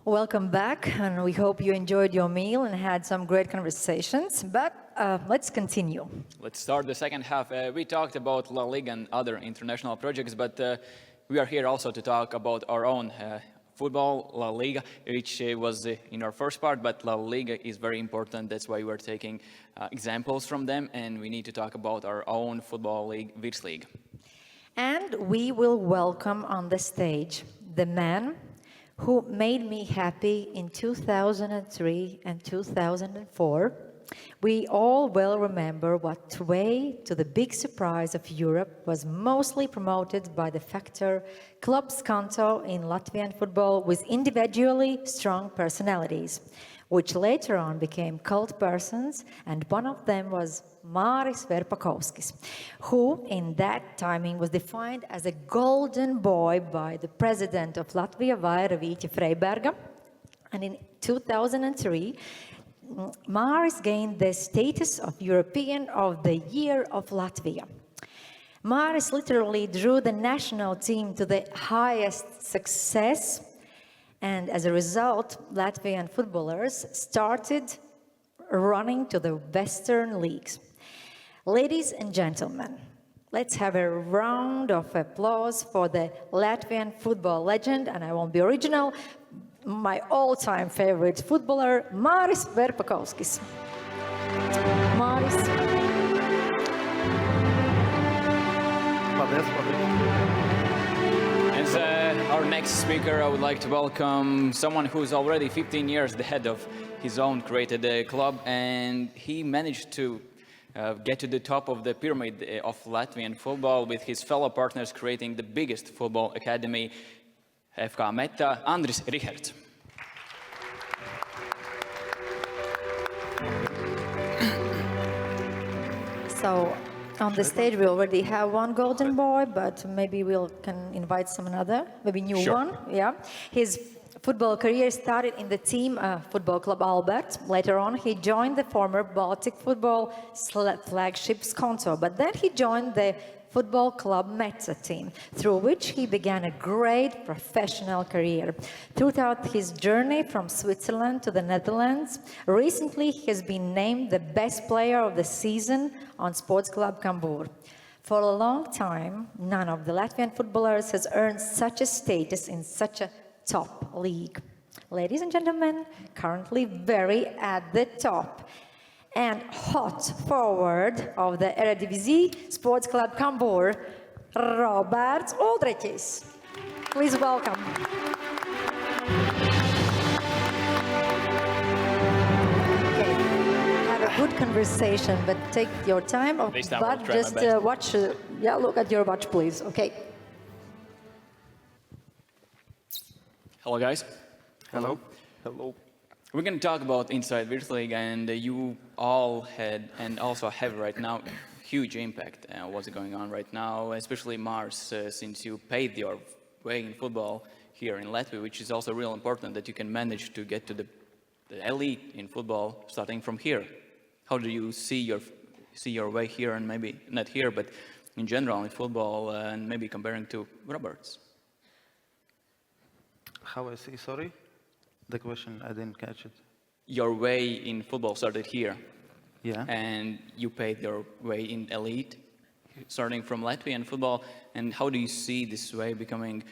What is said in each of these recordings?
Welcome back, and we hope you enjoyed your meal and had some great conversations. But let's continue. Let's start the second half. We talked about La Liga and other international projects, but we are here also to talk about our own football, La Liga, which was in our first part, but La Liga is very important. That's why we're taking examples from them, and we need to talk about our own football league, Virsliga. And we will welcome on the stage the man who made me happy in 2003 and 2004. We all well remember what way, to the big surprise of Europe, was mostly promoted by the factor Club Skanto in Latvian football with individually strong personalities, which later on became cult persons, and one of them was Māris Verpakovskis, who in that timing was defined as a golden boy by the president of Latvia, Vaira Freiberga. And in 2003, Māris gained the status of European of the Year of Latvia. Māris literally drew the national team to the highest success, and as a result, Latvian footballers started running to the Western leagues. Ladies and gentlemen, let's have a round of applause for the Latvian football legend, and I won't be original, my all-time favorite footballer, Māris Verpakovskis. Māris. As our next speaker, I would like to welcome someone who's already 15 years the head of his own created club, and he managed to get to the top of the pyramid of Latvian football with his fellow partners, creating the biggest football academy, FK Metta, Andris Riherts. So on the stage we already have one golden boy, but maybe can invite some another, maybe new Sure. one. Yeah, his football career started in the team Football Club Albert. Later on, he joined the former Baltic football flagship Skonto, but then he joined the Football Club Metta team, through which he began a great professional career. Throughout his journey from Switzerland to the Netherlands, recently he has been named the best player of the season on Sports Club Cambuur. For a long time, none of the Latvian footballers has earned such a status in such a top league. Ladies and gentlemen, currently very at the top and hot forward of the Eredivisie Sports Club Cambuur, Uldriķis. Please welcome. Okay, have a good conversation, but take your time. This time But I'll try my just best. watch. Look at your watch, please. Okay. Hello, guys. Hello. Hello. We're going to talk about inside Virslīga, and you all had and also have right now huge impact on what's going on right now, especially Māris, since you paved your way in football here in Latvia, which is also real important that you can manage to get to the elite in football starting from here. How do you see your way here, and maybe not here, but in general in football, and maybe comparing to Roberts? How I see, sorry? The question, I didn't catch it. Your way in football started here. Yeah. And you paved your way in elite, starting from Latvian football. And how do you see this way becoming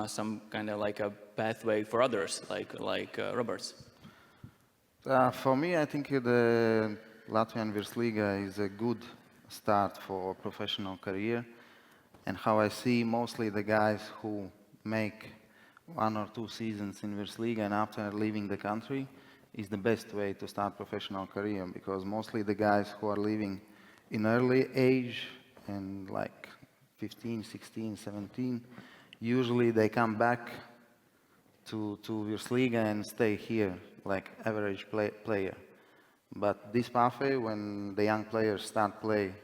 some kind of like a pathway for others, like Roberts? For me, I think the Latvian Virsliga is a good start for professional career. And how I see mostly the guys who make 1 or 2 seasons in Virsliga and after leaving the country is the best way to start professional career, because mostly the guys who are leaving in early age and like 15, 16, 17, usually they come back to Virsliga and stay here like average player. But this pathway, when the young players start play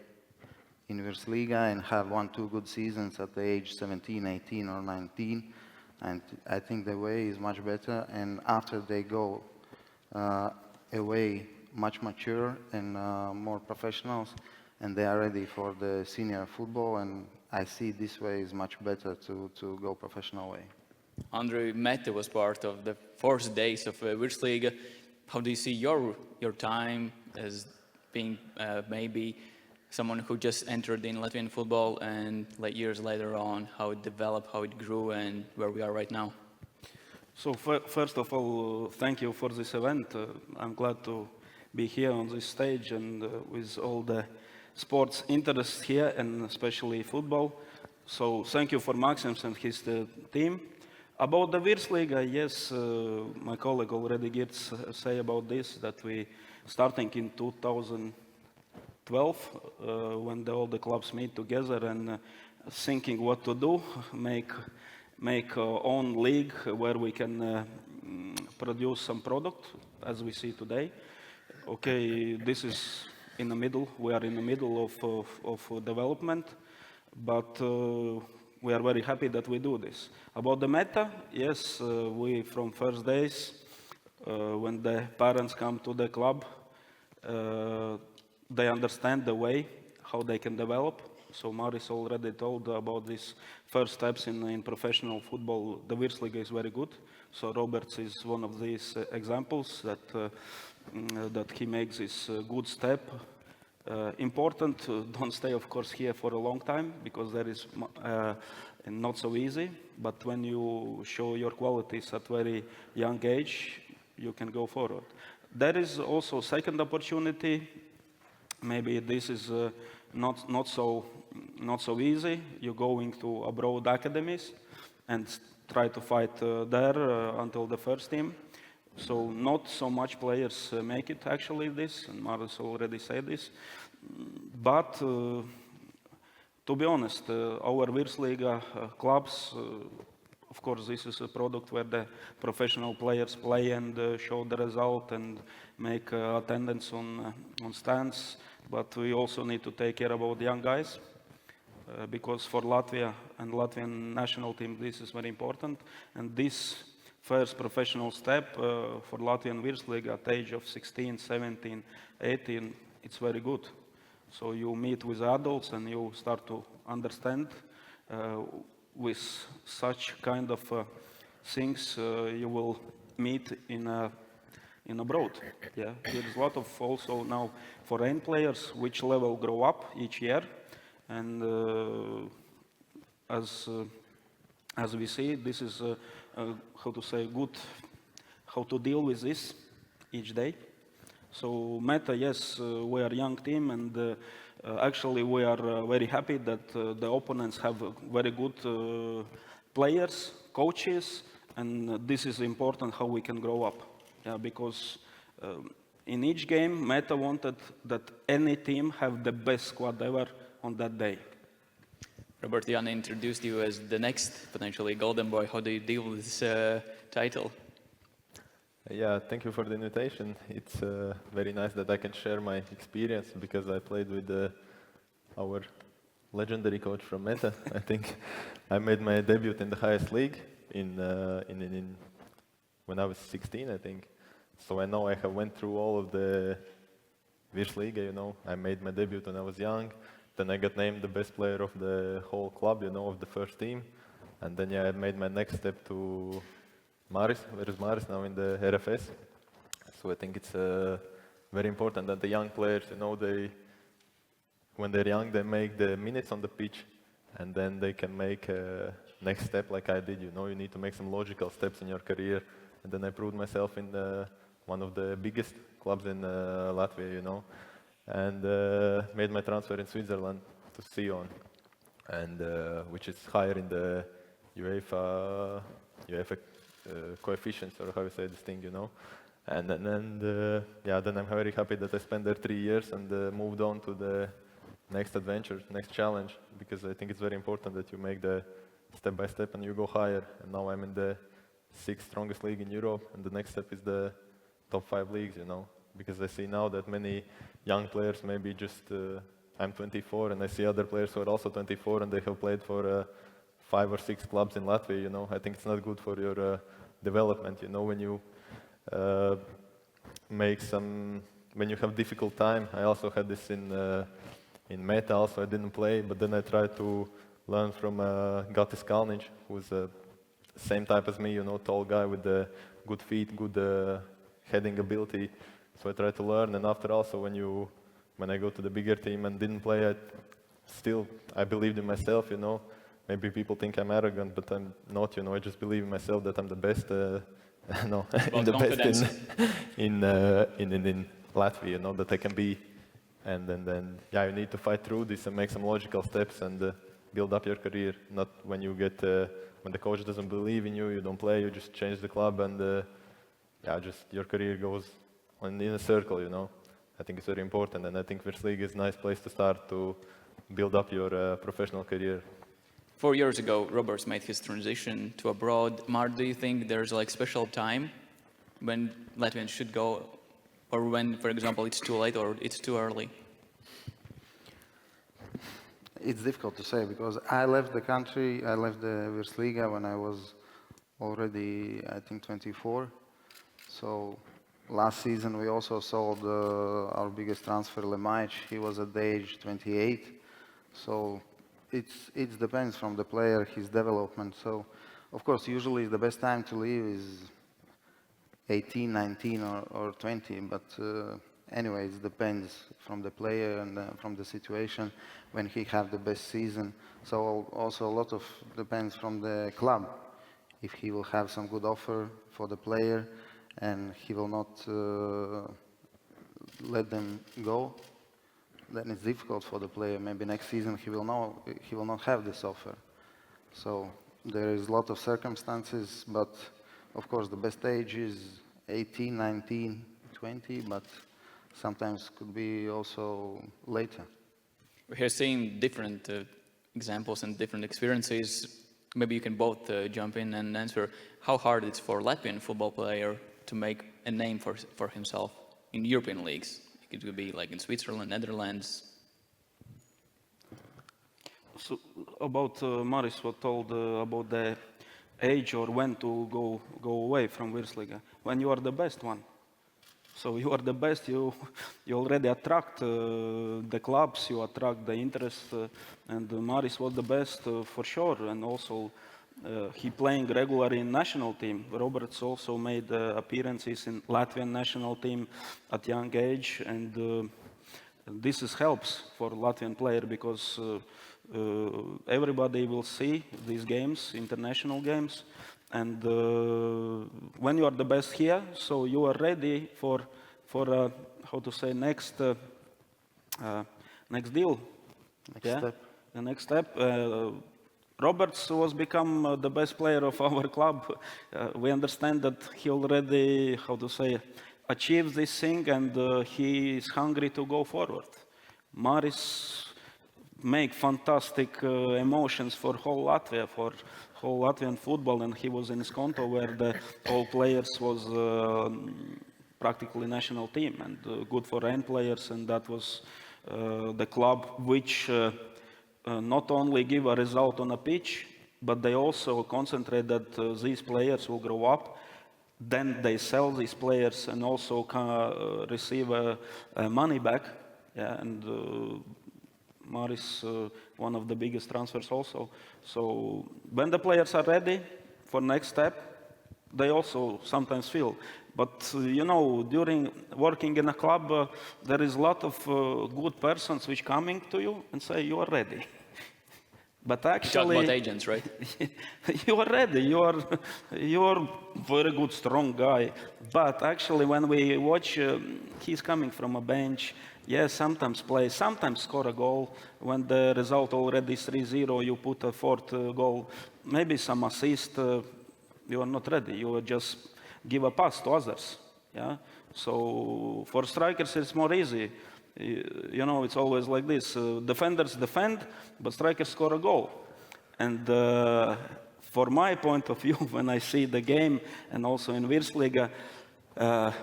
in Virsliga and have 1, 2 good seasons at the age 17, 18 or 19, and I think the way is much better, and after they go away much mature and more professionals, and they are ready for the senior football, and I see this way is much better to go professional way. Andri, Metta was part of the first days of Virsliga. How do you see your time as being maybe someone who just entered in Latvian football and like years later on, how it developed, how it grew, and where we are right now? So first of all, thank you for this event. I'm glad to be here on this stage and with all the sports interests here, and especially football. So thank you for Maxims and his team. About the Virsliga, yes, my colleague already Girts say about this, that we starting in 2012, when all the clubs meet together and thinking what to do, make our own league where we can produce some product, as we see today. Okay, this is in the middle. We are in the middle of development, but we are very happy that we do this. About the Metta, yes, we from first days, when the parents come to the club, they understand the way how they can develop. So Māris already told about these first steps in professional football. The Virsliga is very good. So Roberts is one of these examples that he makes this good step. Important, don't stay, of course, here for a long time, because that is not so easy. But when you show your qualities at very young age, you can go forward. There is also second opportunity. Maybe this is not so easy. You're going to abroad academies and try to fight there until the first team. So not so much players make it actually this, and Māris already said this. But to be honest, our Virslīga clubs, of course, this is a product where the professional players play and show the result and make attendance on stands. But we also need to take care about young guys, because for Latvia and Latvian national team, this is very important. And this first professional step for Latvian Virslīga at the age of 16, 17, 18, it's very good. So you meet with adults and you start to understand with such kind of things you will meet in abroad. Yeah, there is a lot of also now foreign players which level grow up each year, and as we see, this is how to say good, how to deal with this each day. So Metta, yes, we are a young team, and actually we are very happy that the opponents have very good players, coaches, and this is important how we can grow up. Yeah, because in each game, Metta wanted that any team have the best squad ever on that day. Robert, Jan introduced you as the next potentially golden boy. How do you deal with this title? Yeah, thank you for the invitation. It's very nice that I can share my experience, because I played with our legendary coach from Metta. I think I made my debut in the highest league when I was 16, I think. So I know I have went through all of the Virsliga, you know. I made my debut when I was young. Then I got named the best player of the whole club, you know, of the first team. And then, yeah, I made my next step to Māris. Where is Māris now in the RFS? So I think it's very important that the young players, you know, when they're young, they make the minutes on the pitch, and then they can make a next step like I did. You know, you need to make some logical steps in your career. And then I proved myself in one of the biggest clubs in Latvia, you know, and made my transfer in Switzerland to Sion, and which is higher in the UEFA coefficients, or how you say this thing, you know. And then I'm very happy that I spent there 3 years and moved on to the next adventure, next challenge, because I think it's very important that you make the step by step and you go higher. And now I'm in the 6th strongest league in Europe, and the next step is the top 5 leagues, you know, because I see now that many young players, maybe just, I'm 24, and I see other players who are also 24, and they have played for 5 or 6 clubs in Latvia, you know. I think it's not good for your development, you know, when you when you have difficult time. I also had this in Metta also. I didn't play, but then I tried to learn from Gatis Kalniņš, who's a same type as me, you know, tall guy with the good feet, good heading ability. So I try to learn, and after also when I go to the bigger team and didn't play, I believed in myself, you know. Maybe people think I'm arrogant, but I'm not, you know. I just believe in myself that I'm the best, no, about the confidence. best in Latvia, you know, that I can be. And then, yeah, you need to fight through this and make some logical steps and build up your career. Not when you get, when the coach doesn't believe in you, you don't play, you just change the club and, yeah, just your career goes in a circle, you know. I think it's very important, and I think Virslīga is a nice place to start to build up your professional career. 4 years ago, Roberts made his transition to abroad. Māris, do you think there's like special time when Latvians should go, or when, for example, it's too late or it's too early? It's difficult to say because I left the country, I left the Virsliga when I was already, I think, 24. So last season we also sold our biggest transfer, Lemaic. He was at the age 28. So it depends from the player, his development. So of course, usually the best time to leave is 18, 19 or 20. But anyway, it depends from the player and from the situation when he have the best season. So also a lot of depends from the club. If he will have some good offer for the player and he will not let them go, then it's difficult for the player. Maybe next season he will not have this offer. So there is a lot of circumstances, but of course the best age is 18, 19, 20, but sometimes could be also later. We're seeing different examples and different experiences. Maybe you can both jump in and answer how hard it's for a Latvian football player to make a name for himself in European leagues. It could be like in Switzerland, Netherlands. So about Māris was told about the age or when to go away from Virsliga. When you are the best one. So you are the best, you already attract the clubs, you attract the interest, and Māris was the best for sure, and also he playing regularly in national team. Roberts also made appearances in Latvian national team at young age, and this helps for Latvian player because everybody will see these games, international games. And when you are the best here, so you are ready for how to say next deal. Next step. The next step. Roberts was become the best player of our club. We understand that he already, how to say, achieved this thing, and he is hungry to go forward. Māris make fantastic emotions for whole Latvia, for whole Latvian football, and he was in Skonto where the all players was practically national team and good for N players, and that was the club which not only give a result on a pitch, but they also concentrate that these players will grow up. Then they sell these players and also receive money back. Yeah, and Māris, one of the biggest transfers also. So when the players are ready for next step, they also sometimes feel. But you know, during working in a club, there is a lot of good persons which coming to you and say you are ready. But actually, you talk about agents, right? You are ready. You are very good, strong guy. But actually, when we watch, he's coming from a bench. Yes, sometimes play, sometimes score a goal. When the result already is 3-0, you put a fourth goal. Maybe some assist. You are not ready. You just give a pass to others. Yeah. So for strikers, it's more easy. You know, it's always like this. Defenders defend, but strikers score a goal. And for my point of view, when I see the game, and also in Virslīga,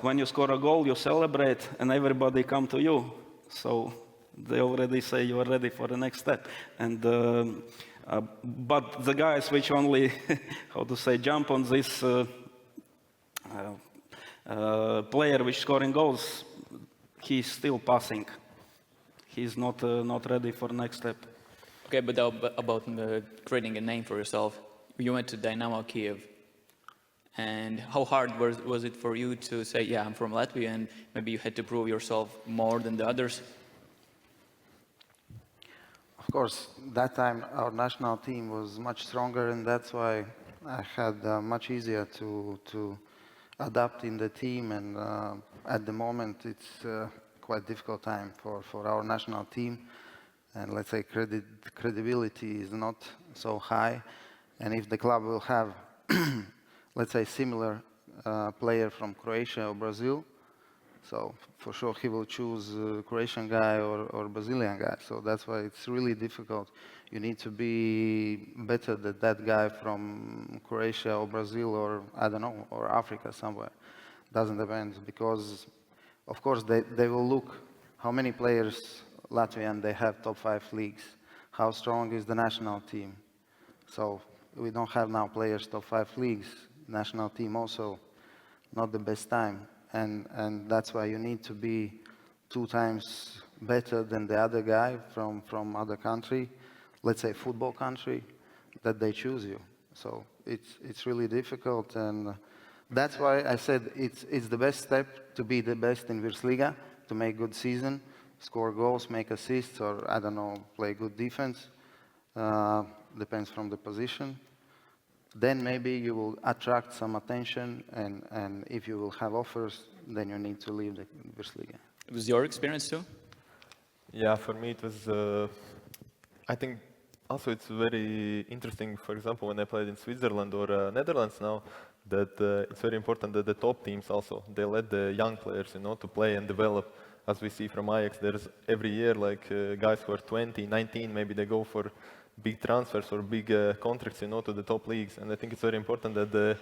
when you score a goal, you celebrate, and everybody come to you. So they already say you are ready for the next step. And but the guys which only, how to say, jump on this player which scoring goals, he's still passing. He's not ready for next step. Okay, but about creating a name for yourself, you went to Dynamo Kiev. And how hard was it for you to say, yeah, I'm from Latvia, and maybe you had to prove yourself more than the others? Of course, that time our national team was much stronger, and that's why I had much easier to adapt in the team. And at the moment, it's quite difficult time for our national team. And let's say credibility is not so high. And if the club will have, let's say, similar player from Croatia or Brazil, so for sure he will choose Croatian guy or Brazilian guy. So that's why it's really difficult. You need to be better than that guy from Croatia or Brazil or I don't know, or Africa somewhere. Doesn't depend, because of course they will look how many players Latvian they have top 5 leagues, how strong is the national team. So we don't have now players top 5 leagues. National team also not the best time. And that's why you need to be 2 times better than the other guy from other country, let's say football country, that they choose you. So it's really difficult, and that's why I said it's the best step to be the best in Virsliga, to make good season, score goals, make assists, or I don't know, play good defense. Depends from the position. Then maybe you will attract some attention, and if you will have offers, then you need to leave the Virsliga. It was your experience too? Yeah, for me it was, I think also it's very interesting, for example, when I played in Switzerland or Netherlands now, that it's very important that the top teams also, they let the young players, to play and develop. As we see from Ajax, there's every year like guys who are 20, 19, maybe they go for big transfers or big contracts, to the top leagues. And I think it's very important that the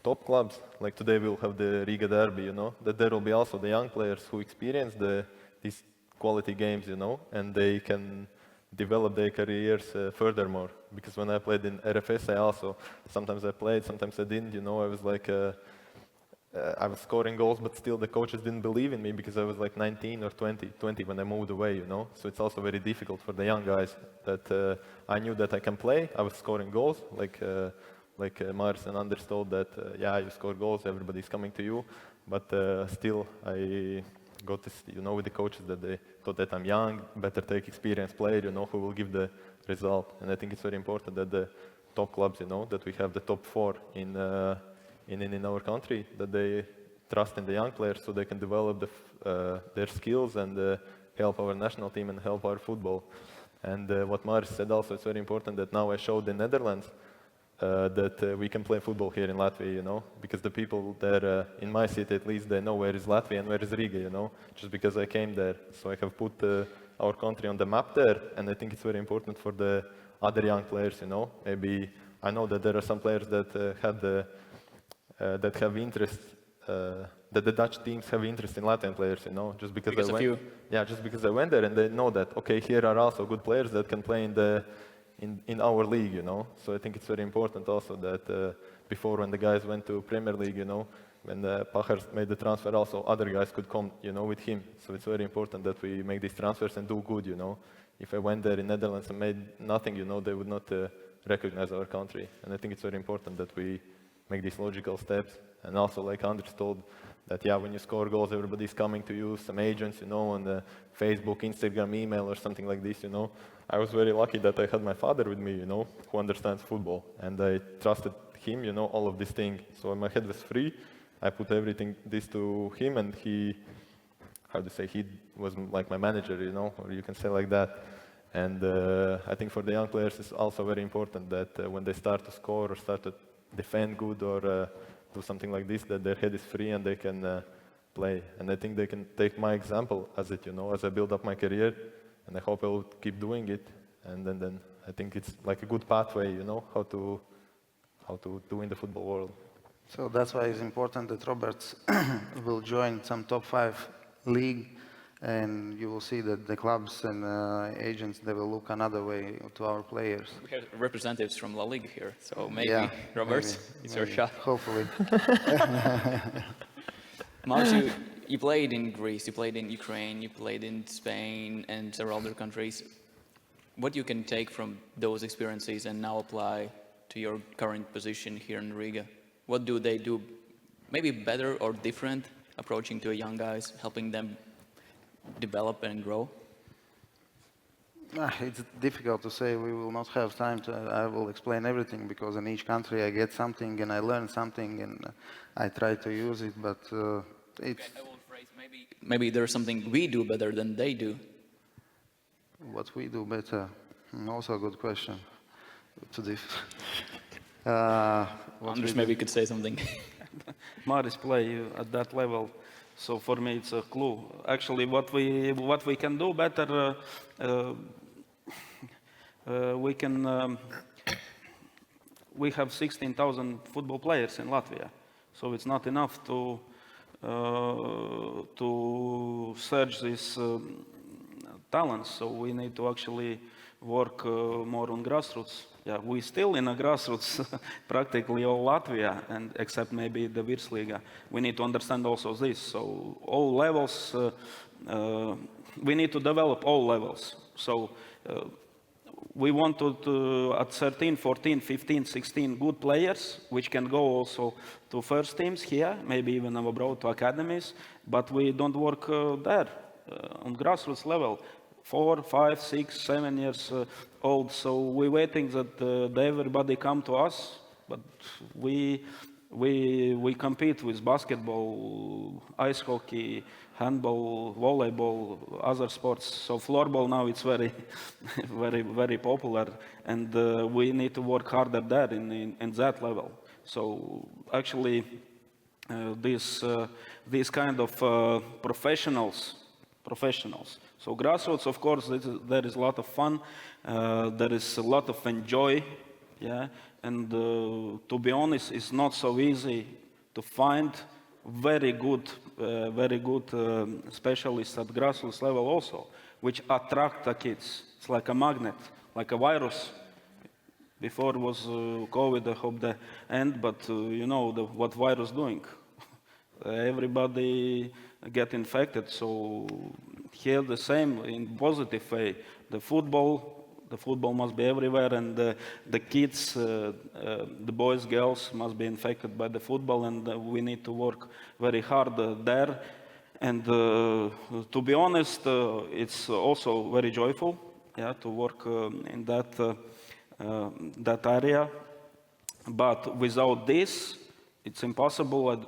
top clubs, like today we'll have the Riga derby, that there will be also the young players who experience these quality games, and they can develop their careers furthermore. Because when I played in RFS, I also, sometimes I played, sometimes I didn't, I was like, I was scoring goals, but still the coaches didn't believe in me because I was like 19 or 20 when I moved away, So it's also very difficult for the young guys that I knew that I can play. I was scoring goals, like Māris and Andris told that, yeah, you score goals, everybody's coming to you. But still, I got this, with the coaches that they thought that I'm young, better take experienced player, who will give the result. And I think it's very important that the top clubs, that we have the top 4 in our country, that they trust in the young players so they can develop their skills and help our national team and help our football. And what Māris said also, it's very important that now I showed the Netherlands that we can play football here in Latvia, because the people there, in my city at least, they know where is Latvia and where is Riga, just because I came there. So I have put our country on the map there, and I think it's very important for the other young players, Maybe I know that there are some players that that have interest, that the Dutch teams have interest in Latvian players, just because I went. Yeah, just because I went there and they know that, okay, here are also good players that can play in our league, So I think it's very important also that before when the guys went to Premier League, when Pahars made the transfer, also other guys could come, with him. So it's very important that we make these transfers and do good, If I went there in Netherlands and made nothing, they would not recognize our country. And I think it's very important that we make these logical steps. And also, like Andris told, that yeah, when you score goals, everybody's coming to you, some agents, on the Facebook, Instagram, email, or something like this, I was very lucky that I had my father with me, who understands football. And I trusted him, all of these things. So my head was free. I put everything this to him, and he was like my manager, or you can say like that. And I think for the young players, it's also very important that when they start to score or start to defend good or do something like this, that their head is free and they can play. And I think they can take my example as it, as I build up my career, and I hope I will keep doing it. And then I think it's like a good pathway, how to do in the football world. So that's why it's important that Roberts will join some top 5 league, and you will see that the clubs and agents, they will look another way to our players. We have representatives from La Liga here, so maybe, Yeah, Roberts, it's your shot. Hopefully. Māris, you played in Greece, you played in Ukraine, you played in Spain and several other countries. What you can take from those experiences and now apply to your current position here in Riga? What do they do maybe better or different approaching to young guys, helping them develop and grow? It's difficult to say. We will not have time to. I will explain everything because in each country I get something and I learn something and I try to use it. But it's I will phrase maybe there's something we do better than they do. what we do better. Also a good question. Andris maybe could say something. Māris play at that level, so for me it's a clue. Actually, what we can do better, we have 16,000 football players in Latvia, so it's not enough to search these talents. So we need to actually work more on grassroots. Yeah, we still in a grassroots practically all Latvia, and except maybe the Virsliga. We need to understand also this. So all levels, we need to develop all levels. So we want to at 13, 14, 15, 16 good players, which can go also to first teams here, maybe even abroad to academies, but we don't work there on grassroots level. 4, 5, 6, 7 years old. So we're waiting that everybody come to us, but we compete with basketball, ice hockey, handball, volleyball, other sports. So floorball now it's very, very popular, and we need to work harder there in that level. So actually, these kind of professionals. So grassroots, of course, there is a lot of fun, there is a lot of enjoy, yeah. And to be honest, it's not so easy to find very good specialists at grassroots level also, which attract the kids. It's like a magnet, like a virus. Before was COVID, I hope the end, but you know what virus doing. Everybody get infected, so here the same in positive way. The football must be everywhere, and the kids, the boys, girls must be infected by the football, and we need to work very hard there. And to be honest, it's also very joyful, yeah, to work in that area. But without this, it's impossible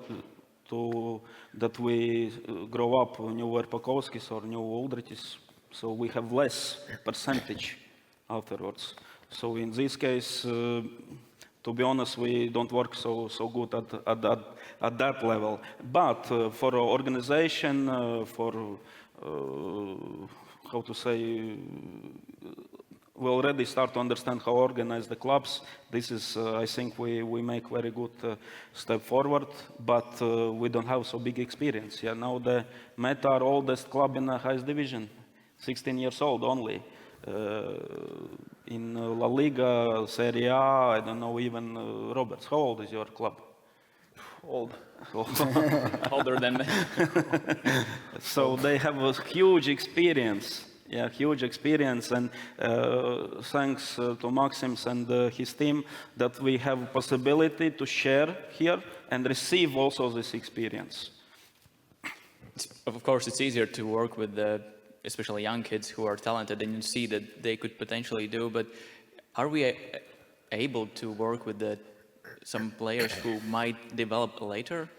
that we grow up new Verpakovskis or new Uldriķis, so we have less percentage afterwards. So in this case, to be honest, we don't work so good at that level. But for organization, for how to say, we already start to understand how to organize the clubs. This is, I think, we make very good step forward, but we don't have so big experience. Yeah, now the Metta are oldest club in the highest division, 16 years old only. In La Liga, Serie A, I don't know even Roberts. How old is your club? Old. Older than me. So they have a huge experience. Yeah, huge experience, and thanks to Maxims and his team that we have possibility to share here and receive also this experience. Of course, it's easier to work with especially young kids who are talented and you see that they could potentially do, but are we able to work with some players who might develop later?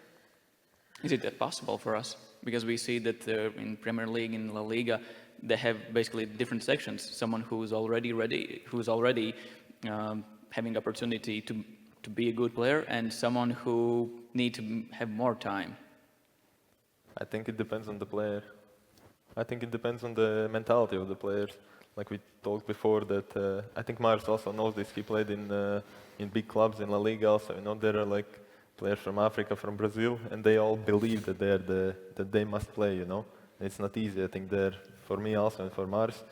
Is it possible for us? Because we see that in Premier League, in La Liga, they have basically different sections. Someone who's already ready, who's already having opportunity to be a good player, and someone who need to have more time. I think it depends on the player. I think it depends on the mentality of the players. Like we talked before, that I think Māris also knows this. He played in big clubs in La Liga also. You know, there are like players from Africa, from Brazil, and they all believe that that they must play. You know, it's not easy. I think for me also and for Māris,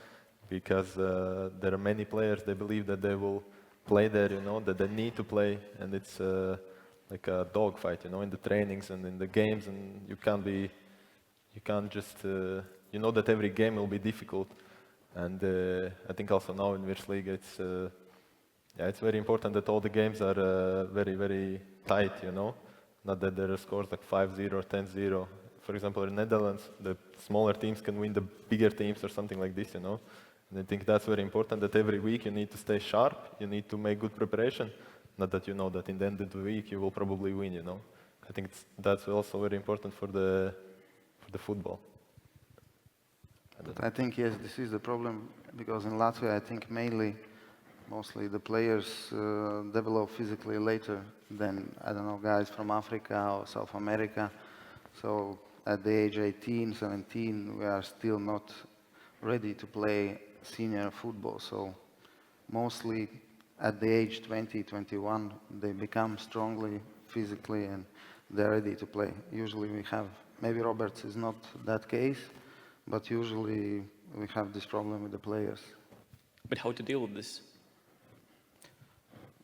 because there are many players. They believe that they will play there. You know, that they need to play, and it's like a dogfight. You know, in the trainings and in the games, and you can't just. You know that every game will be difficult, and I think also now in Virslīga Yeah, it's very important that all the games are very, very tight, you know. Not that there are scores like 5-0, 10-0. For example, in Netherlands, the smaller teams can win the bigger teams or something like this, you know. And I think that's very important that every week you need to stay sharp, you need to make good preparation. Not that you know that in the end of the week you will probably win, you know. I think that's also very important for the football. But I think, yes, this is the problem, because in Latvia, I think mostly the players develop physically later than, I don't know, guys from Africa or South America. So at the age 18, 17, we are still not ready to play senior football. So mostly at the age 20, 21, they become strongly physically and they're ready to play. Usually we have, maybe Roberts is not that case, but usually we have this problem with the players. But how to deal with this?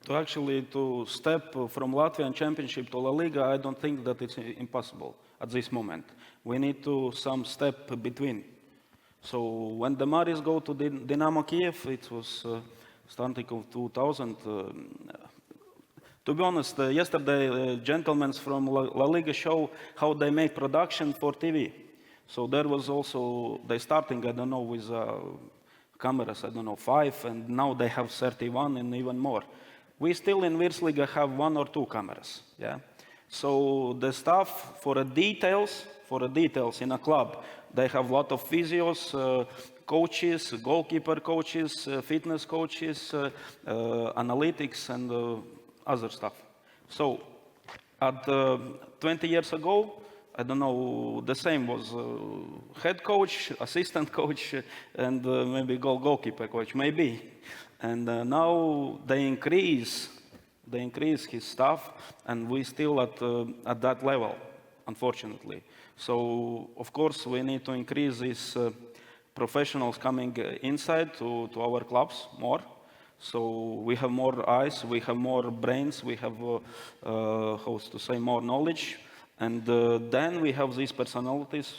To step from Latvian Championship to La Liga, I don't think that it's impossible at this moment. We need to some step between. So when the Māris go to Dynamo Kiev, it was starting of 2000. To be honest, yesterday gentlemen from La Liga show how they make production for TV. So there was also, they starting, I don't know, with cameras, I don't know, 5, and now they have 31 and even more. We still in Virslīga have 1 or 2 cameras, yeah. So the staff for the details in a club, they have a lot of physios, coaches, goalkeeper coaches, fitness coaches, analytics and other stuff. So at 20 years ago, I don't know, the same was head coach, assistant coach, and maybe goalkeeper coach, maybe. And now they increase his staff, and we still at that level, unfortunately. So of course we need to increase these professionals coming inside to our clubs more. So we have more eyes, we have more brains, we have more knowledge. And then we have these personalities,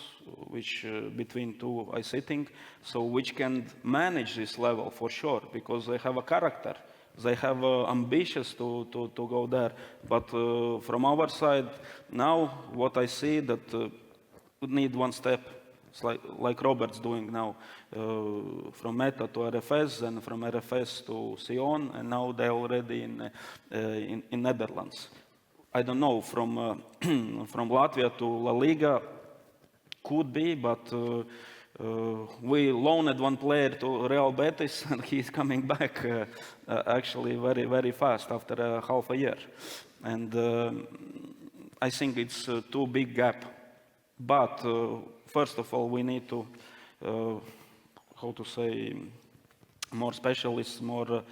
which between two are sitting, so which can manage this level for sure, because they have a character. They have ambitions to go there. But from our side, now what I see that we need one step. It's like Robert's doing now, from Metta to RFS, and from RFS to Sion, and now they're already in Netherlands. I don't know, from Latvia to La Liga, could be, but we loaned one player to Real Betis, and he's coming back actually very, very fast after half a year. And I think it's a too big gap. But first of all, we need to, more specialists, more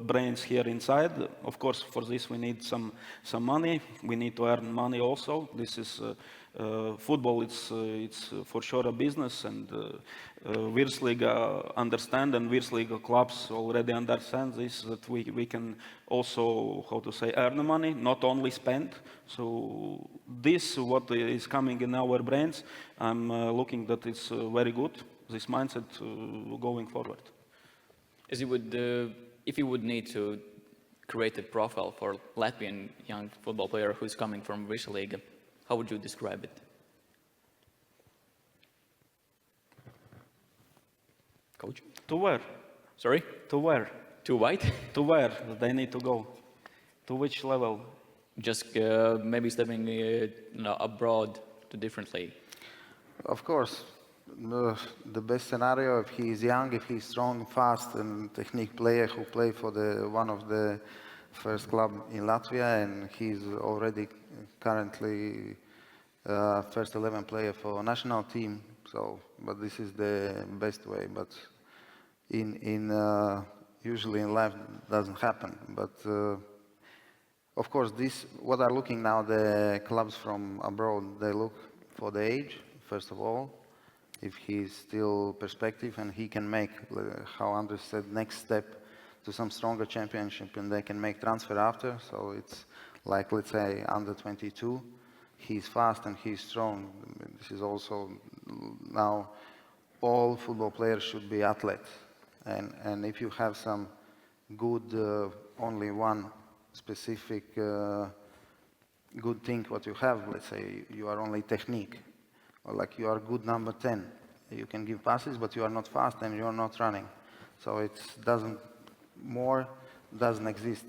brains here inside. Of course, for this we need some money. We need to earn money also. This is football. It's for sure a business, and Virsliga understand, and Virsliga clubs already understand this, that we can also earn money, not only spend. So this what is coming in our brains. I'm looking that it's very good. This mindset going forward. As you would, if you would need to create a profile for Latvian young football player who's coming from Virsliga, how would you describe it? Coach? To where? Sorry? To where? To white? To where they need to go? To which level? Just maybe stepping abroad to different league. Of course. The best scenario, if he is young, if he's strong, fast, and technique player who play for one of the first club in Latvia, and he's already currently first 11 player for national team. So, but this is the best way. But usually in life doesn't happen. But of course, what are looking now the clubs from abroad? They look for the age first of all. If he's still perspective and he can make, how Andris said, next step to some stronger championship, and they can make transfer after. So it's like, let's say, under 22. He's fast and he's strong. This is also now all football players should be athletes. And if you have some good, only one specific good thing what you have, let's say you are only technique, or like you are good number 10, you can give passes, but you are not fast and you are not running. So it doesn't exist.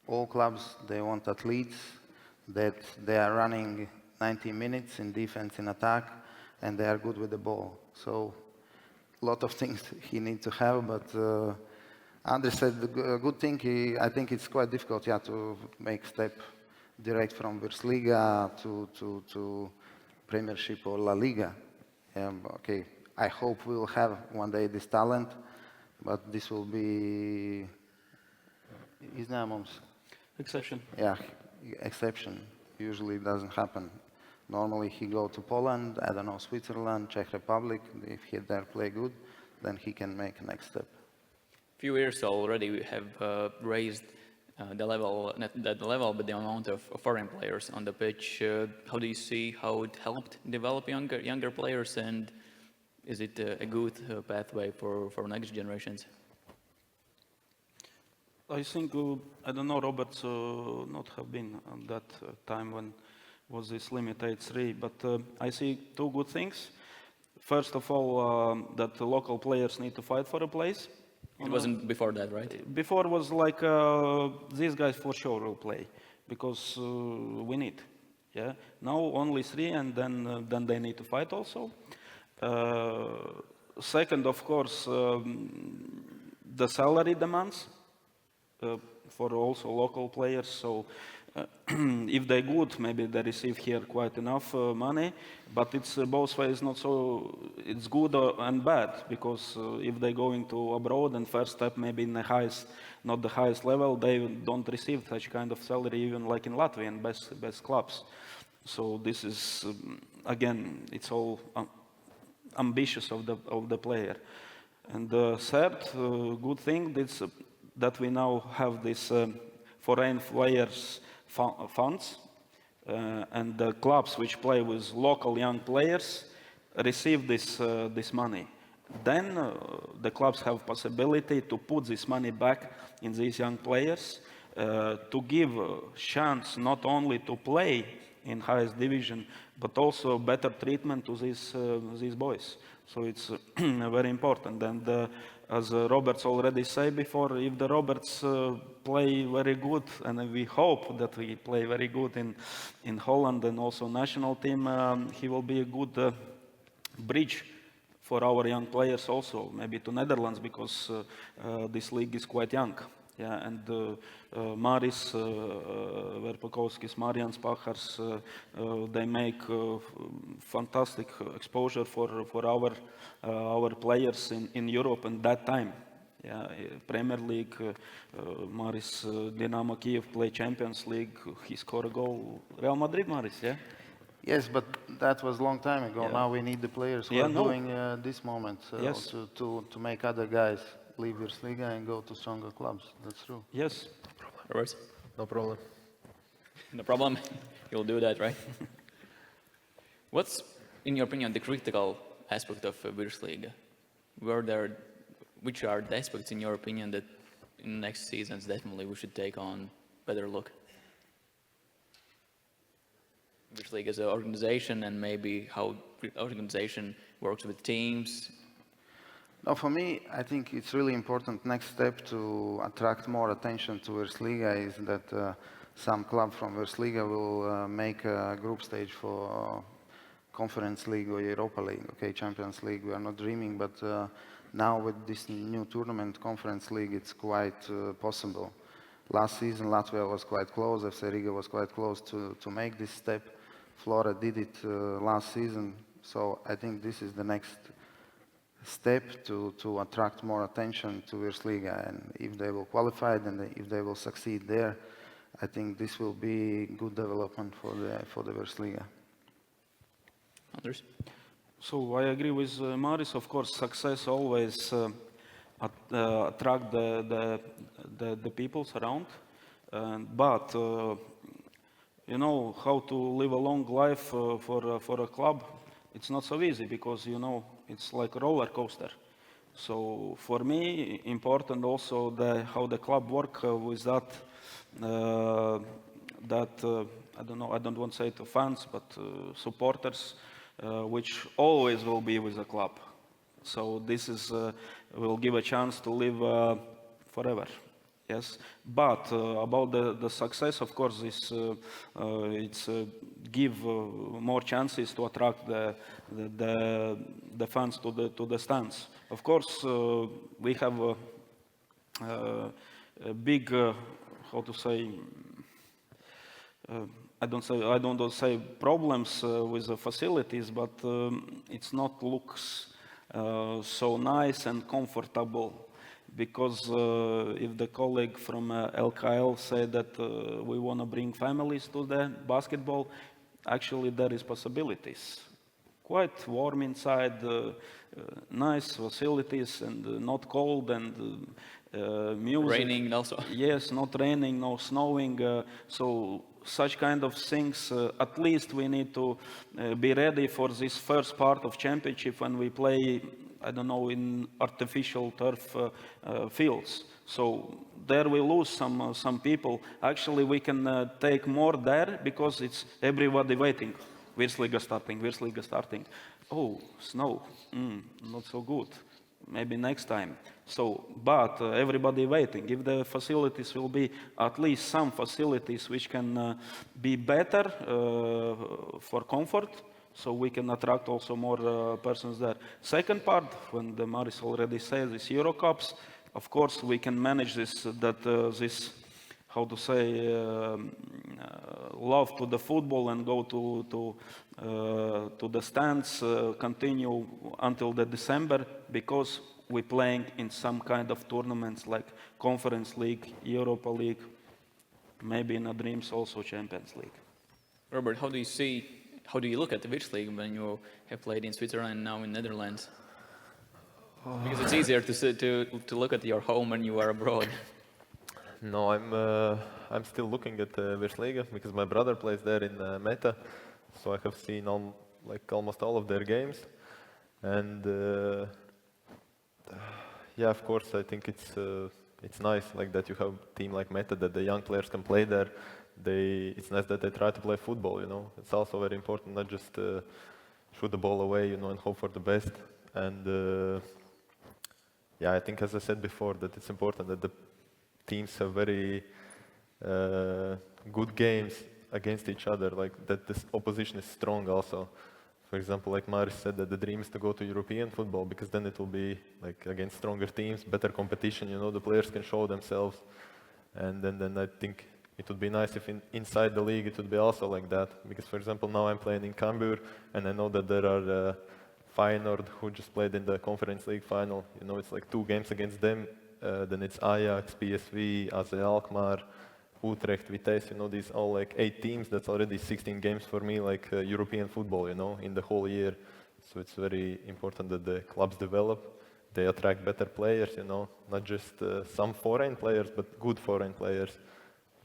All clubs, they want athletes that they are running 90 minutes in defense, in attack, and they are good with the ball. So a lot of things he needs to have, but Andris said the good thing, I think it's quite difficult, to make step direct from Virsliga to Premiership or La Liga. Okay, I hope we will have one day this talent, but this will be Exception. Yeah, exception. Usually it doesn't happen. Normally he go to Poland, I don't know, Switzerland, Czech Republic. If he there play good, then he can make next step. Few years already we have raised the level, not the level, but the amount of foreign players on the pitch. How do you see how it helped develop younger players, and is it a good pathway for next generations? I think, I don't know, Roberts not have been at that time when was this limit 8-3, but I see two good things. First of all, that the local players need to fight for a place. It wasn't before that, right? Before it was like, these guys for sure will play, because we need. Yeah. Now only 3, and then they need to fight also. Second, of course, the salary demands for also local players. So if they're good, maybe they receive here quite enough money, but it's both ways not so, it's good and bad, because if they're going to abroad and first step maybe in the highest, not the highest level, they don't receive such kind of salary even like in Latvian best clubs. So this is, again, it's all ambitious of the player. And the third good thing is that we now have this foreign players funds, and the clubs which play with local young players receive this money. Then the clubs have possibility to put this money back in these young players, to give a chance not only to play in highest division, but also better treatment to these boys. So it's very important. And as Roberts already said before, if the Roberts play very good, and we hope that he play very good in Holland and also national team, he will be a good bridge for our young players also, maybe to Netherlands, because this league is quite young. Yeah, and Māris, Verpakovskis, Marians Pahars, they make fantastic exposure for our players in Europe in that time. Yeah, Premier League, Māris, Dynamo Kiev play Champions League. He scored a goal. Real Madrid, Māris, yeah. Yes, but that was a long time ago. Yeah. Now we need the players who are doing this moment Yes. to make other guys leave Virsliga and go to stronger clubs. That's true. Yes. Roberts? No problem. No problem. You'll do that, right? What's, in your opinion, the critical aspect of Virslīga? Which are the aspects, in your opinion, that in next seasons definitely we should take on better look? Virslīga as an organization, and maybe how organization works with teams. Now, for me, I think it's really important. Next step to attract more attention to Virsliga is that some club from Virsliga will make a group stage for Conference League or Europa League. Okay, Champions League, we are not dreaming, but now with this new tournament, Conference League, it's quite possible. Last season, Latvia was quite close, FC Riga was quite close to make this step. Flora did it last season, so I think this is the next step to attract more attention to Virsliga, and if they will qualify and if they will succeed there, I think this will be good development for the Virsliga. Andris? So I agree with Māris. Of course, success always attract the peoples around, but you know how to live a long life for a club. It's not so easy, because you know it's like a roller coaster. So for me, important also how the club work with that. I don't know. I don't want to say to fans, but supporters, which always will be with the club. So this is will give a chance to live forever. Yes, but about the success, of course, it's give more chances to attract the fans to the stands. Of course, we have a big how to say. I don't want to say problems with the facilities, but it's not looks so nice and comfortable. Because if the colleague from LKL said that we want to bring families to the basketball, actually there is possibilities. Quite warm inside, nice facilities, and not cold, and music. Raining also. Yes, not raining, no snowing. So such kind of things, at least we need to be ready for this first part of championship when we play, I don't know, in artificial turf fields. So there we lose some people. Actually, we can take more there because it's everybody waiting. Virslīga starting. Oh, snow, not so good. Maybe next time. So, but everybody waiting. If the facilities will be at least some facilities which can be better for comfort, so we can attract also more persons there. Second part, when the Māris already said, this Euro Cups, of course we can manage this, how to say, love to the football and go to the stands, continue until the December, because we're playing in some kind of tournaments like Conference League, Europa League, maybe in a dreams also Champions League. Robert, how do you look at the Virslīga when you have played in Switzerland and now in Netherlands? Because it's easier to look at your home when you are abroad. No, I'm still looking at Virsliga because my brother plays there in Metta, so I have seen almost all of their games, and yeah, of course, I think it's nice like that you have a team like Metta that the young players can play there. It's nice that they try to play football. It's also very important not just shoot the ball away, and hope for the best. And yeah, I think as I said before that it's important that the teams have very good games against each other, like that this opposition is strong also. For example, like Māris said, that the dream is to go to European football because then it will be like against stronger teams, better competition, the players can show themselves. And then I think it would be nice if inside the league it would be also like that. Because for example, now I'm playing in Cambuur and I know that there are Feyenoord who just played in the Conference League final. It's like 2 games against them. Then it's Ajax, PSV, AZ Alkmaar, Utrecht, Vitesse, these all like 8 teams. That's already 16 games for me, like European football, in the whole year. So it's very important that the clubs develop. They attract better players, not just some foreign players, but good foreign players.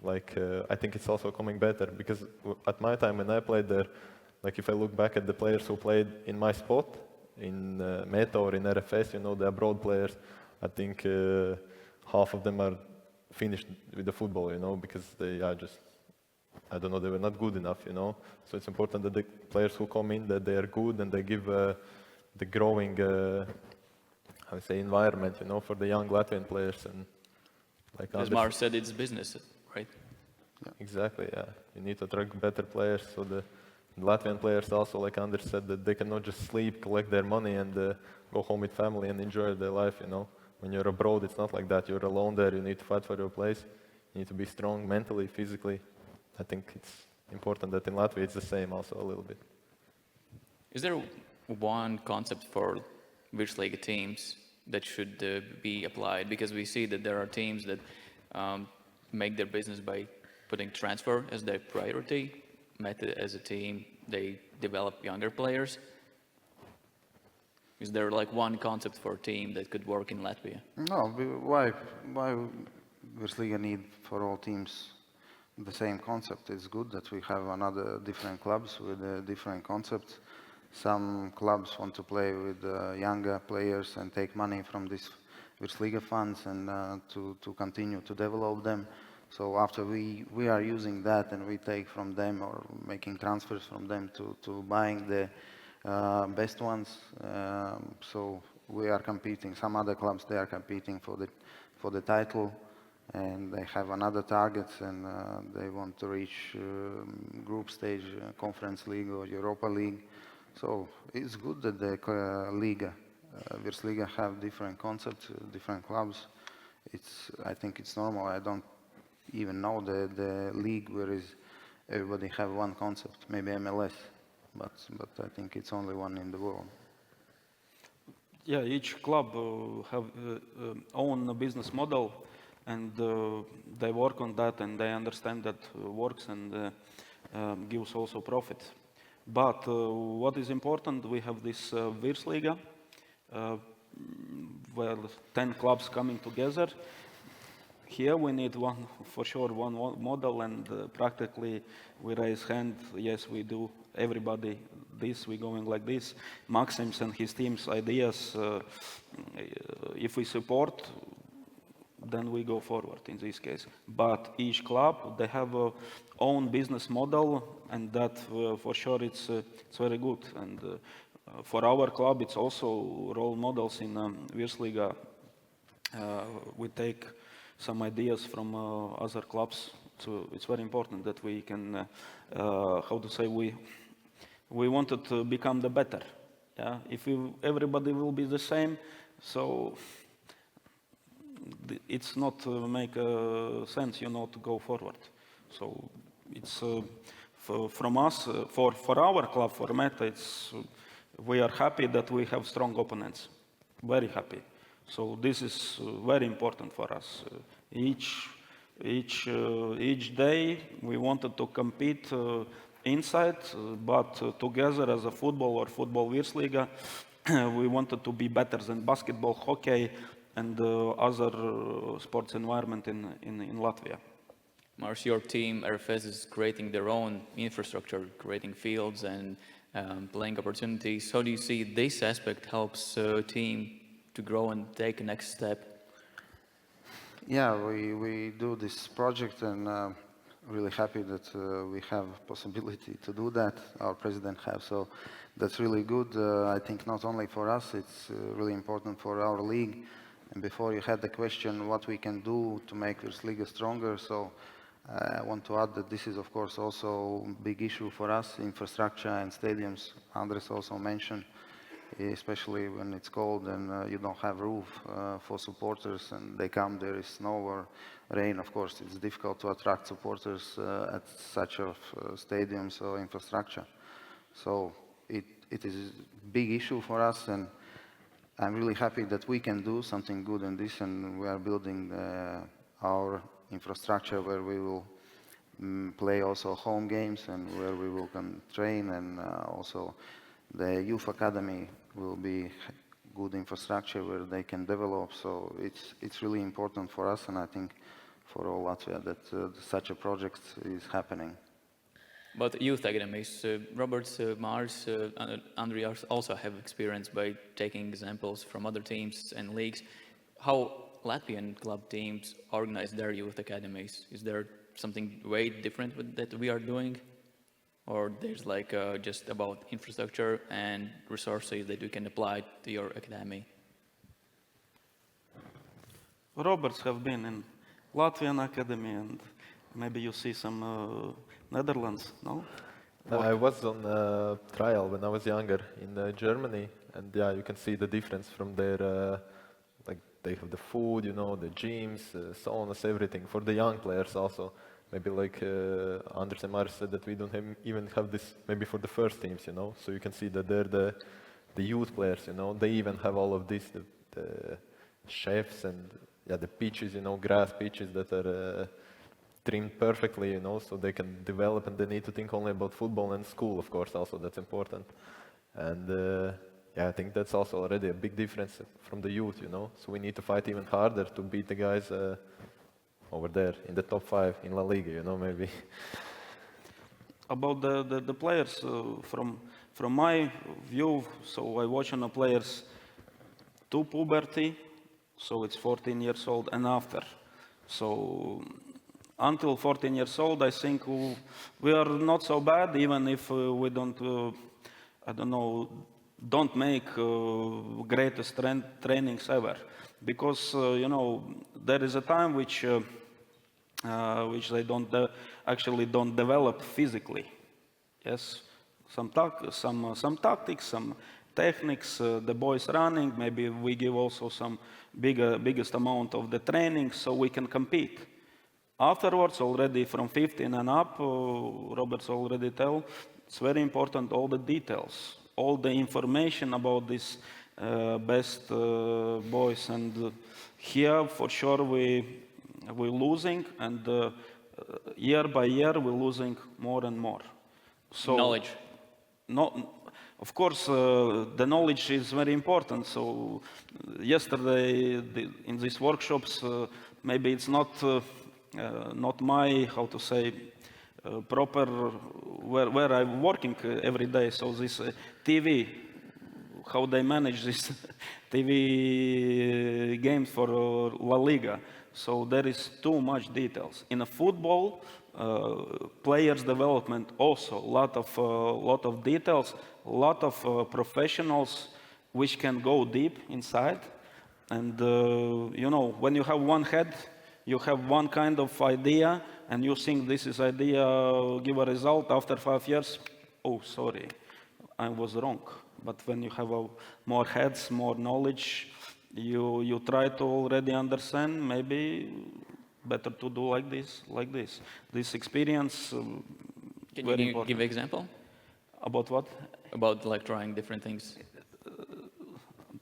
Like I think it's also coming better because at my time when I played there, like if I look back at the players who played in my spot, in Metta or in RFS, the abroad players, I think half of them are finished with the football, because they are just, I don't know, they were not good enough, So it's important that the players who come in, that they are good and they give the growing, how to say, environment, for the young Latvian players. And like As Māris said, it's business, right? Yeah. Exactly, yeah. You need to attract better players, so the Latvian players also, like Andris said, that they cannot just sleep, collect their money and go home with family and enjoy their life, When you're abroad, it's not like that. You're alone there. You need to fight for your place. You need to be strong mentally, physically. I think it's important that in Latvia it's the same also a little bit. Is there one concept for Virslīga teams that should be applied? Because we see that there are teams that make their business by putting transfer as their priority. Metta as a team, they develop younger players. Is there like one concept for a team that could work in Latvia? No, why Virsliga need for all teams the same concept? It's good that we have another different clubs with different concepts. Some clubs want to play with younger players and take money from these Virsliga funds and to continue to develop them. So after we are using that and we take from them or making transfers from them to buying the best ones. So we are competing. Some other clubs, they are competing for the title, and they have another targets, and they want to reach group stage, Conference League or Europa League. So it's good that the Liga, Virsliga, have different concepts, different clubs. I think it's normal. I don't even know the league where everybody have one concept, maybe MLS, but I think it's only one in the world. Yeah, each club have own business model, and they work on that, and they understand that works and gives also profit. But what is important, we have this Virsliga, where 10 clubs coming together. Here we need one model, and practically we raise hand, yes, we do, everybody this, we going like this. Maxim's and his team's ideas, if we support, then we go forward in this case. But each club, they have a own business model, and that for sure it's very good. And for our club, it's also role models in Virsliga. We take some ideas from other clubs. So it's very important that we can, we wanted to become the better. Yeah? If everybody will be the same, so it's not make sense, to go forward. So it's from us, for our club, for Metta, we are happy that we have strong opponents. Very happy. So this is very important for us. Each day we wanted to compete inside, but together as a football or football Virsliga, we wanted to be better than basketball, hockey, and other sports environment in Latvia. Māris, your team, RFS, is creating their own infrastructure, creating fields and playing opportunities. How do you see this aspect helps a team to grow and take a next step? Yeah, we do this project, and really happy that we have possibility to do that. Our president has, so that's really good. I think not only for us, it's really important for our league. And before you had the question what we can do to make Virslīga stronger, so I want to add that this is of course also a big issue for us, infrastructure and stadiums. Andris also mentioned, especially when it's cold and you don't have roof for supporters and they come, there is snow or rain. Of course, it's difficult to attract supporters at such of stadiums or infrastructure. So it is a big issue for us, and I'm really happy that we can do something good in this, and we are building our infrastructure where we will play also home games and where we will train, and also the youth academy will be good infrastructure where they can develop. So it's really important for us, and I think for all Latvia that such a project is happening. But youth academies, Roberts, Māris, Andris also have experience by taking examples from other teams and leagues. How Latvian club teams organize their youth academies? Is there something way different that we are doing? Or there's like just about infrastructure and resources that you can apply to your academy? Roberts have been in Latvian academy, and maybe you see some Netherlands, no? I was on a trial when I was younger in Germany, and yeah, you can see the difference from their, like they have the food, the gyms, saunas, everything. For the young players also, maybe like Andris and Māris said that we don't even have this maybe for the first teams, So you can see that they're the youth players, They even have all of this, the chefs and the pitches, grass pitches that are trimmed perfectly, so they can develop, and they need to think only about football and school, of course, also that's important. And I think that's also already a big difference from the youth, So we need to fight even harder to beat the guys over there in the top 5 in La Liga, maybe. About the players from from my view, so I watch on the players to puberty, so it's 14 years old and after. So until 14 years old, I think we are not so bad, even if we don't, I don't know, don't make greatest trainings ever. Because, there is a time which they actually don't develop physically. Yes, some tactics, some techniques, the boys running, maybe we give also some biggest amount of the training so we can compete. Afterwards, already from 15 and up, Robert's already tell, it's very important all the details, all the information about these best boys. And here, for sure, we're losing, and year by year, we're losing more and more. So Knowledge. Of course, the knowledge is very important. So yesterday in these workshops, maybe it's not my, how to say, proper, where I'm working every day. So this TV, how they manage this TV games for La Liga. So there is too much details. In a football, players development also, lot of details, a lot of professionals which can go deep inside. And when you have one head, you have one kind of idea, and you think this is idea give a result after 5 years. Oh, sorry, I was wrong. But when you have more heads, more knowledge, you try to already understand. Maybe better to do like this. This experience. Can very you important. give an example? About what? About like trying different things.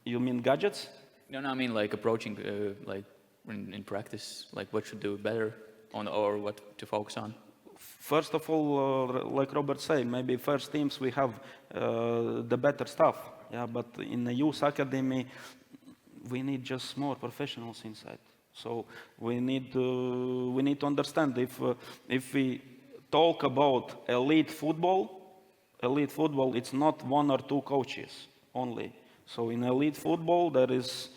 You mean gadgets? No, I mean like approaching like in practice, like what should do better on or what to focus on. First of all, like Robert said, maybe first teams we have the better stuff. Yeah, but in the youth academy, we need just more professionals inside. So we need to understand if we talk about elite football, it's not 1 or 2 coaches only. So in elite football, there is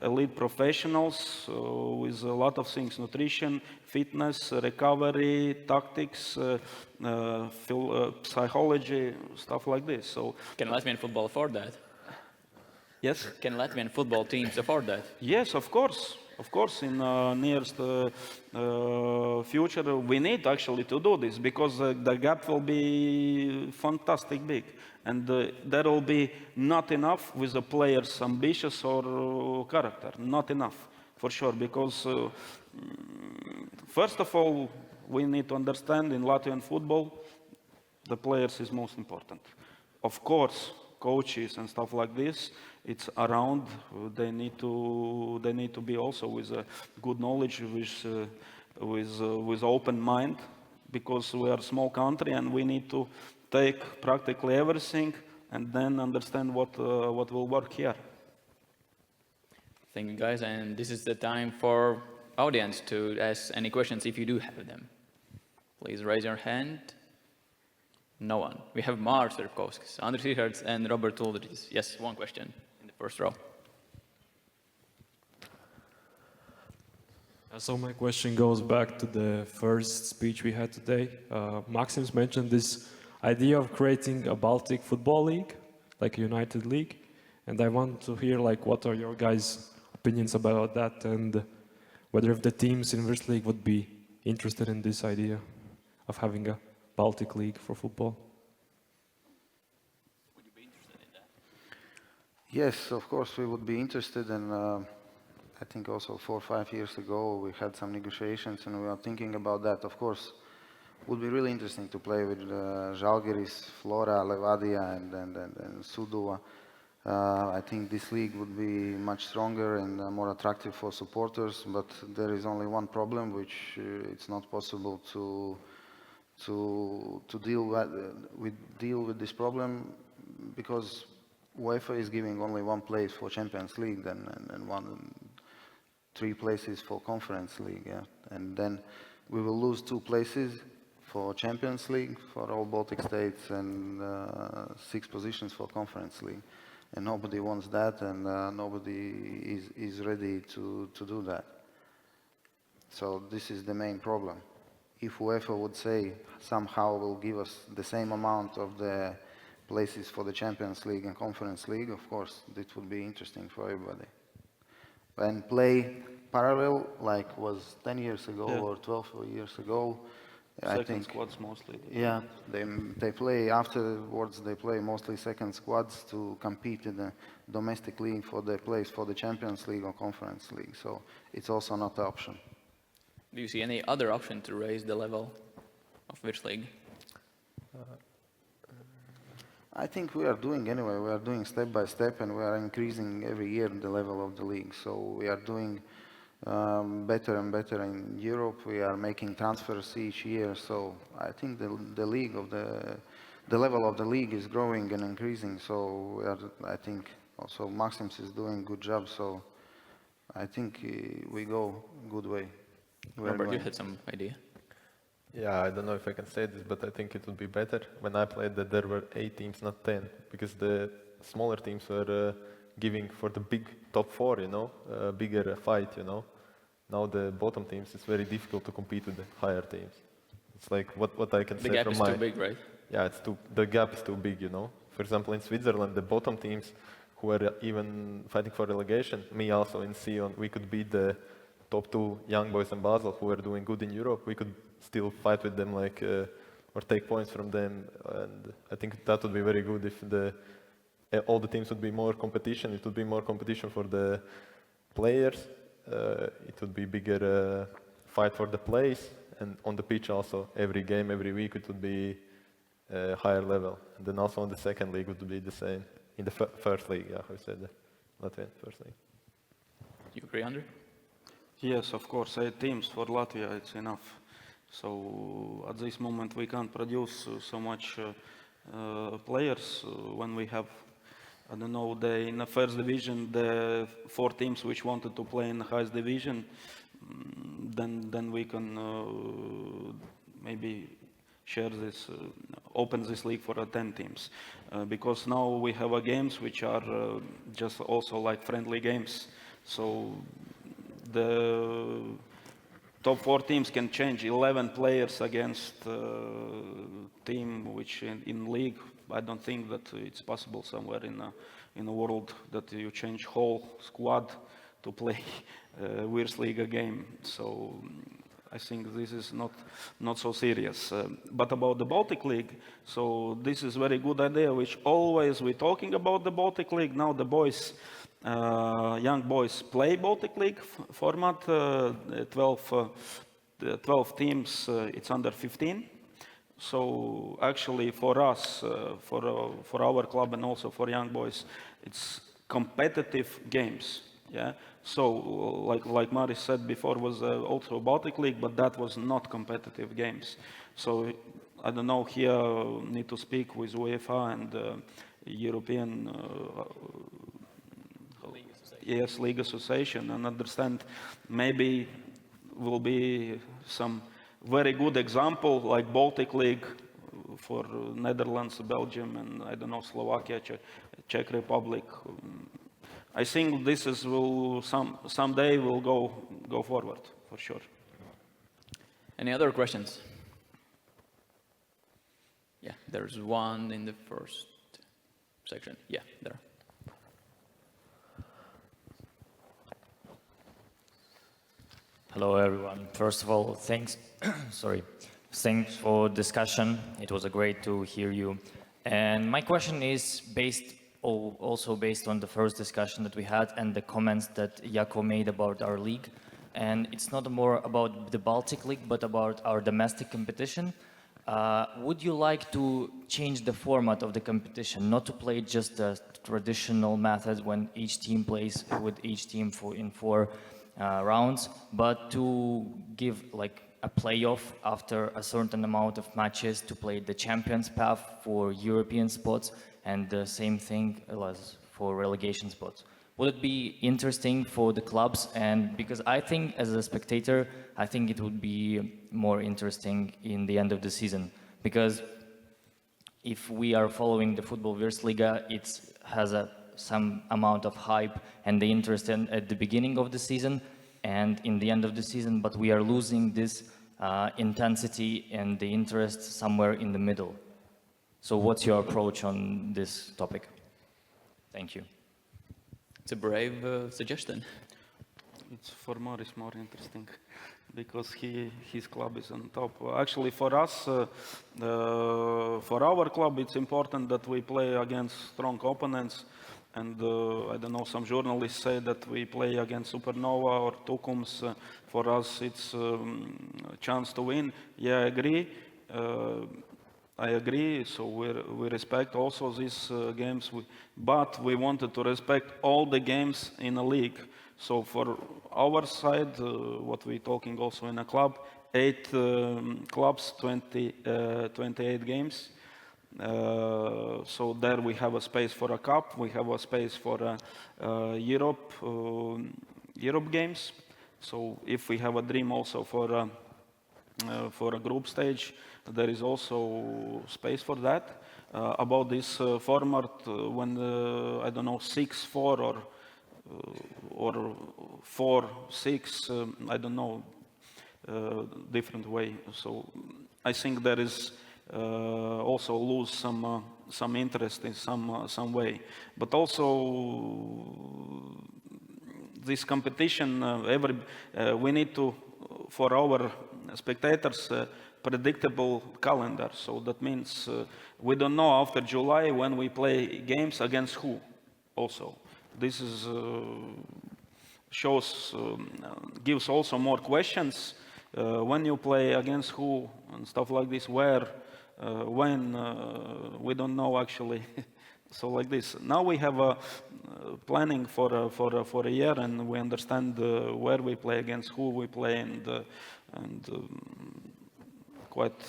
elite professionals with a lot of things: nutrition, fitness, recovery, tactics, psychology, stuff like this. So Can Latvian football afford that? yes. Can Latvian football teams afford that? Yes, of course. Of course, in nearest future, we need actually to do this, because the gap will be fantastic big. And there will be not enough with the players ambitious or character. Not enough, for sure. Because first of all, we need to understand in Latvian football, the players is most important. Of course, coaches and stuff like this, it's around. They need to be also with a good knowledge, with open mind, because we are a small country and we need to take practically everything and then understand what will work here. Thank you, guys. And this is the time for audience to ask any questions if you do have them. Please raise your hand. No one. We have Māris, Verpakovskis, Andris, Riherts, and Uldriķis. Yes, one question in the first row. So my question goes back to the first speech we had today. Maxims mentioned this idea of creating a Baltic football league, like a united league. And I want to hear what are your guys' opinions about that, and whether if the teams in Virslīga would be interested in this idea of having a Baltic league for football. Would you be interested in that? Yes, of course we would be interested, and I think also 4 or 5 years ago we had some negotiations and we are thinking about that. Of course, it would be really interesting to play with Žalgiris, Flora, Levadia and Sūduva. I think this league would be much stronger and more attractive for supporters, but there is only one problem, which it's not possible to deal with this problem, because UEFA is giving only 1 place for Champions League and 3 places for Conference League, yeah. And then we will lose 2 places for Champions League for all Baltic states and 6 positions for Conference League. And nobody wants that, and nobody is ready to do that. So this is the main problem. If UEFA would say somehow will give us the same amount of the places for the Champions League and Conference League, of course, it would be interesting for everybody. And play parallel like was 10 years ago or 12 years ago. I think squads mostly. Yeah, they play afterwards. They play mostly second squads to compete in the domestic league for the place for the Champions League or Conference League. So it's also not an option. Do you see any other option to raise the level of Virslīga? I think we are doing anyway. We are doing step by step, and we are increasing every year the level of the league. So we are doing better and better in Europe. We are making transfers each year. So I think the league of the level of the league is growing and increasing. So we are, I think also Maxims is doing a good job. So I think we go good way. Robert, you had some idea? Yeah, I don't know if I can say this, but I think it would be better when I played that there were 8 teams, not 10, because the smaller teams were giving for the big top 4, you know, bigger fight, you know. Now the bottom teams, it's very difficult to compete with the higher teams. It's like what I can The say gap from is my... too big, right? Yeah, the gap is too big, you know. For example, in Switzerland, the bottom teams who were even fighting for relegation, me also in Sion, we could beat the top 2 Young Boys and Basel who were doing good in Europe. We could still fight with them, like, or take points from them. And I think that would be very good if all the teams would be more competition. It would be more competition for the players. It would be bigger fight for the place. And on the pitch also, every game, every week, it would be higher level. And then also on the second league, it would be the same. In the first league, yeah, how you said that. Latvian first league. You agree, Andris? Yes, of course, 8 teams for Latvia, it's enough. So at this moment we can't produce so much players when we have, I don't know, in the first division, the 4 teams which wanted to play in the highest division, then we can maybe share this, open this league for 10 teams. Because now we have games which are just also like friendly games. So the top 4 teams can change 11 players against team which in league. I don't think that it's possible somewhere in the world that you change whole squad to play Virsliga game. So I think this is not so serious. But about the Baltic League, so this is very good idea, which always we're talking about the Baltic League. Now the boys, young boys play Baltic League format, 12 teams, it's under 15. So actually for us, for our club and also for young boys, it's competitive games. Yeah. So like Māris said before, was also Baltic League, but that was not competitive games. So I don't know, here need to speak with UEFA and European League Association and understand maybe will be some very good example like Baltic League for Netherlands, Belgium, and I don't know, Slovakia, Czech Republic. I think this is someday will go forward for sure. Any other questions? Yeah, there's one in the first section. Yeah, there. Hello, everyone. First of all, thanks. Thanks for discussion. It was great to hear you. And my question is also based on the first discussion that we had and the comments that Jako made about our league. And it's not more about the Baltic League, but about our domestic competition. Would you like to change the format of the competition, not to play just the traditional method when each team plays with each team in 4 rounds, but to give like a playoff after a certain amount of matches to play the champions path for European spots, and the same thing as for relegation spots? would it be interesting for the clubs? And because I think as a spectator, I think it would be more interesting in the end of the season. Because if we are following the football Virslīga, it has some amount of hype and the interest at the beginning of the season and in the end of the season, but we are losing this intensity and the interest somewhere in the middle. So what's your approach on this topic? Thank you. It's a brave suggestion. It's for Māris more interesting because his club is on top. Actually, for us, for our club, it's important that we play against strong opponents. And I don't know, some journalists say that we play against Supernova or Tukums. For us, it's a chance to win. Yeah, I agree. So we respect also these games, but we wanted to respect all the games in a league. So for our side, what we're talking also in a club, 8 clubs, 28 games. So there we have a space for a cup, we have a space for Europe games. So if we have a dream also for a group stage, there is also space for that. About this format, when I don't know 6-4 or 4-6, I don't know, different way. So I think there is also lose some interest in some way. But also this competition, we need to, for our spectators, predictable calendar. So that means we don't know after July when we play games against who. Also, this is gives also more questions. When you play against who and stuff like this, where, when, we don't know actually. So like this. Now we have a planning for a year, and we understand where we play against who we play, and quite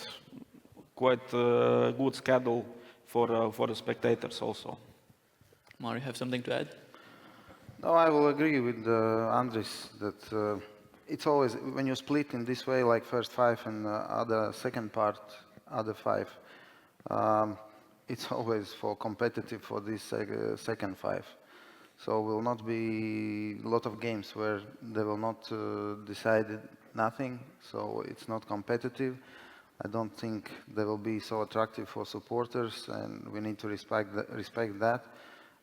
good schedule for the spectators also. Māris, have something to add? No, I will agree with Andris that it's always, when you split in this way, like first 5 and other second part, other 5, it's always for competitive for this second 5. So will not be a lot of games where they will not decide nothing, so it's not competitive. I don't think they will be so attractive for supporters, and we need to respect that.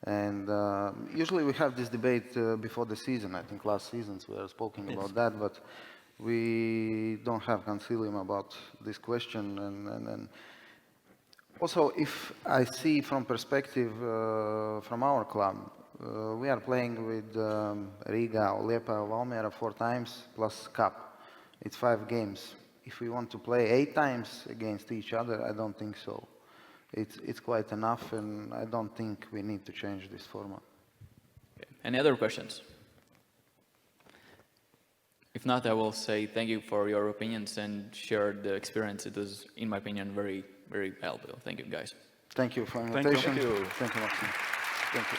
And usually we have this debate before the season. I think last seasons we are speaking about that, but we don't have concilium about this question. And also, if I see from perspective from our club, we are playing with Riga, Liepa, Valmiera 4 times plus cup. It's 5 games. If we want to play 8 times against each other, I don't think so. It's quite enough, and I don't think we need to change this format. Okay. Any other questions? If not, I will say thank you for your opinions and share the experience. It was, in my opinion, very, very valuable. Thank you, guys. Thank you for the invitation. Thank you. Thank you, Maxim. Thank you.